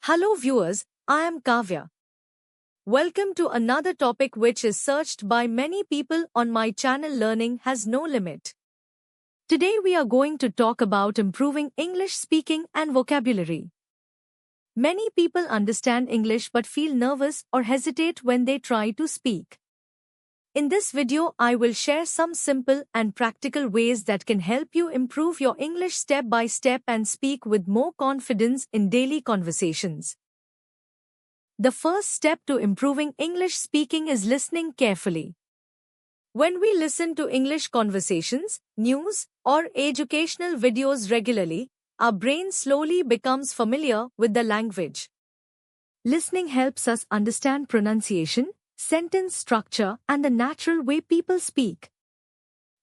Hello viewers, I am Kavya. Welcome to another topic which is searched by many people on my channel Learning Has No Limit. Today we are going to talk about improving English speaking and vocabulary. Many people understand English but feel nervous or hesitate when they try to speak. In this video, I will share some simple and practical ways that can help you improve your English step by step and speak with more confidence in daily conversations. The first step to improving English speaking is listening carefully. When we listen to English conversations, news, or educational videos regularly, our brain slowly becomes familiar with the language. Listening helps us understand pronunciation, sentence structure, and the natural way people speak.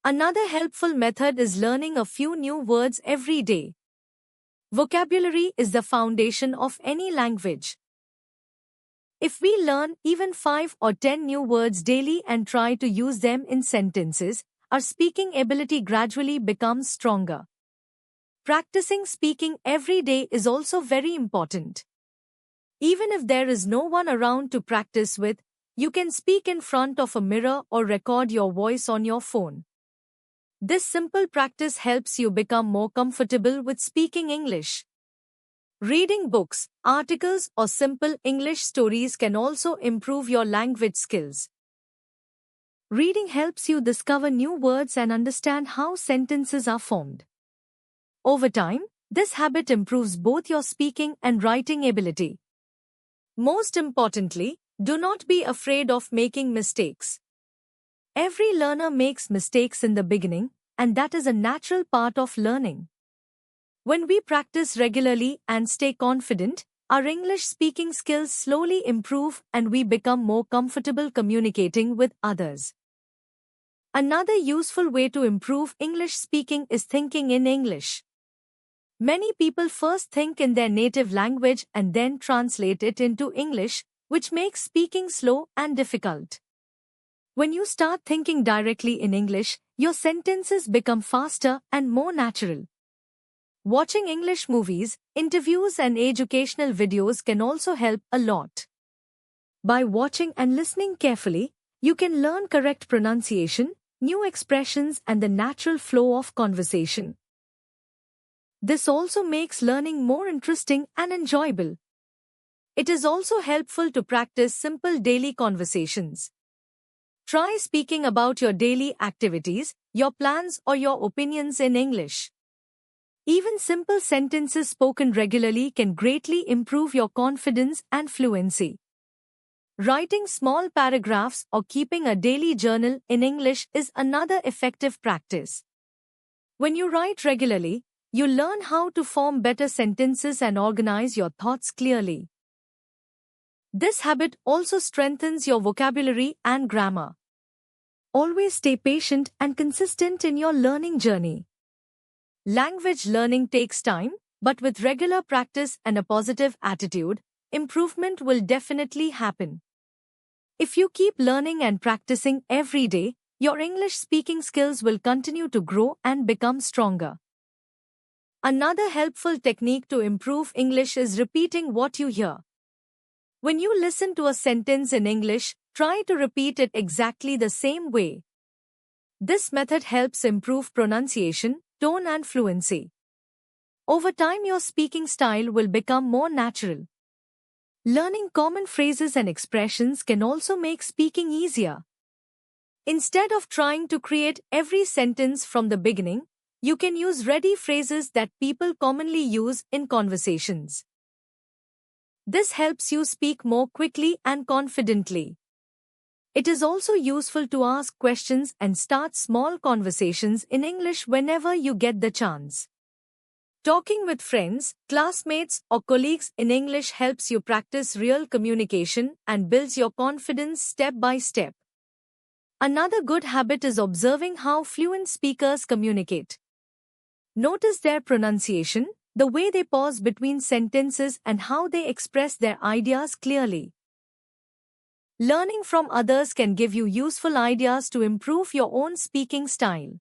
Another helpful method is learning a few new words every day. Vocabulary is the foundation of any language. If we learn even 5 or 10 new words daily and try to use them in sentences, our speaking ability gradually becomes stronger. Practicing speaking every day is also very important. Even if there is no one around to practice with, you can speak in front of a mirror or record your voice on your phone. This simple practice helps you become more comfortable with speaking English. Reading books, articles, or simple English stories can also improve your language skills. Reading helps you discover new words and understand how sentences are formed. Over time, this habit improves both your speaking and writing ability. Most importantly, do not be afraid of making mistakes. Every learner makes mistakes in the beginning, and that is a natural part of learning. When we practice regularly and stay confident, our English speaking skills slowly improve and we become more comfortable communicating with others. Another useful way to improve English speaking is thinking in English. Many people first think in their native language and then translate it into English, which makes speaking slow and difficult. When you start thinking directly in English, your sentences become faster and more natural. Watching English movies, interviews, and educational videos can also help a lot. By watching and listening carefully, you can learn correct pronunciation, new expressions, and the natural flow of conversation. This also makes learning more interesting and enjoyable. It is also helpful to practice simple daily conversations. Try speaking about your daily activities, your plans, or your opinions in English. Even simple sentences spoken regularly can greatly improve your confidence and fluency. Writing small paragraphs or keeping a daily journal in English is another effective practice. When you write regularly, you learn how to form better sentences and organize your thoughts clearly. This habit also strengthens your vocabulary and grammar. Always stay patient and consistent in your learning journey. Language learning takes time, but with regular practice and a positive attitude, improvement will definitely happen. If you keep learning and practicing every day, your English speaking skills will continue to grow and become stronger. Another helpful technique to improve English is repeating what you hear. When you listen to a sentence in English, try to repeat it exactly the same way. This method helps improve pronunciation, tone, and fluency. Over time, your speaking style will become more natural. Learning common phrases and expressions can also make speaking easier. Instead of trying to create every sentence from the beginning, you can use ready phrases that people commonly use in conversations. This helps you speak more quickly and confidently. It is also useful to ask questions and start small conversations in English whenever you get the chance. Talking with friends, classmates, or colleagues in English helps you practice real communication and builds your confidence step by step. Another good habit is observing how fluent speakers communicate. Notice their pronunciation, the way they pause between sentences, and how they express their ideas clearly. Learning from others can give you useful ideas to improve your own speaking style.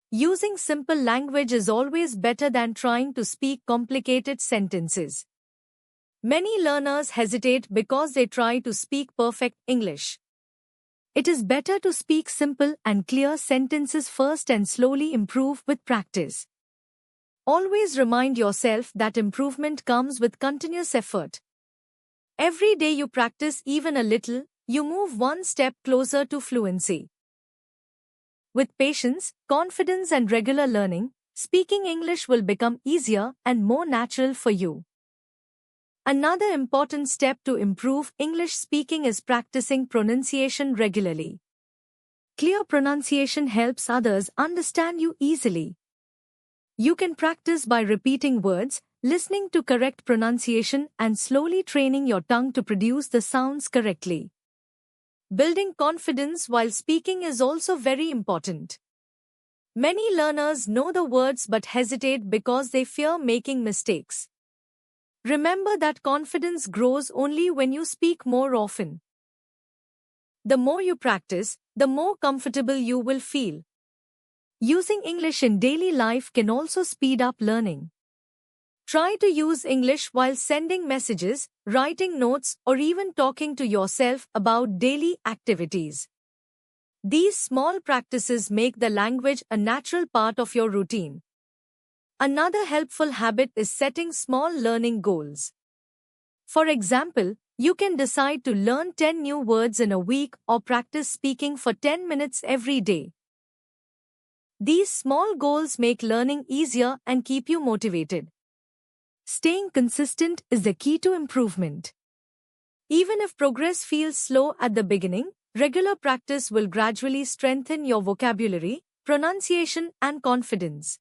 Using simple language is always better than trying to speak complicated sentences. Many learners hesitate because they try to speak perfect English. It is better to speak simple and clear sentences first and slowly improve with practice. Always remind yourself that improvement comes with continuous effort. Every day you practice even a little, you move one step closer to fluency. With patience, confidence and regular learning, speaking English will become easier and more natural for you. Another important step to improve English speaking is practicing pronunciation regularly. Clear pronunciation helps others understand you easily. You can practice by repeating words, listening to correct pronunciation, and slowly training your tongue to produce the sounds correctly. Building confidence while speaking is also very important. Many learners know the words but hesitate because they fear making mistakes. Remember that confidence grows only when you speak more often. The more you practice, the more comfortable you will feel. Using English in daily life can also speed up learning. Try to use English while sending messages, writing notes, or even talking to yourself about daily activities. These small practices make the language a natural part of your routine. Another helpful habit is setting small learning goals. For example, you can decide to learn 10 new words in a week or practice speaking for 10 minutes every day. These small goals make learning easier and keep you motivated. Staying consistent is the key to improvement. Even if progress feels slow at the beginning, regular practice will gradually strengthen your vocabulary, pronunciation, and confidence.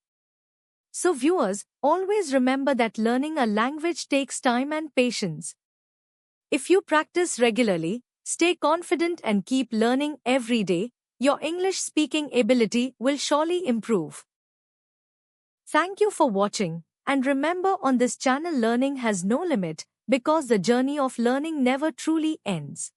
So viewers, always remember that learning a language takes time and patience. If you practice regularly, stay confident and keep learning every day, your English speaking ability will surely improve. Thank you for watching, and remember, on this channel learning has no limit, because the journey of learning never truly ends.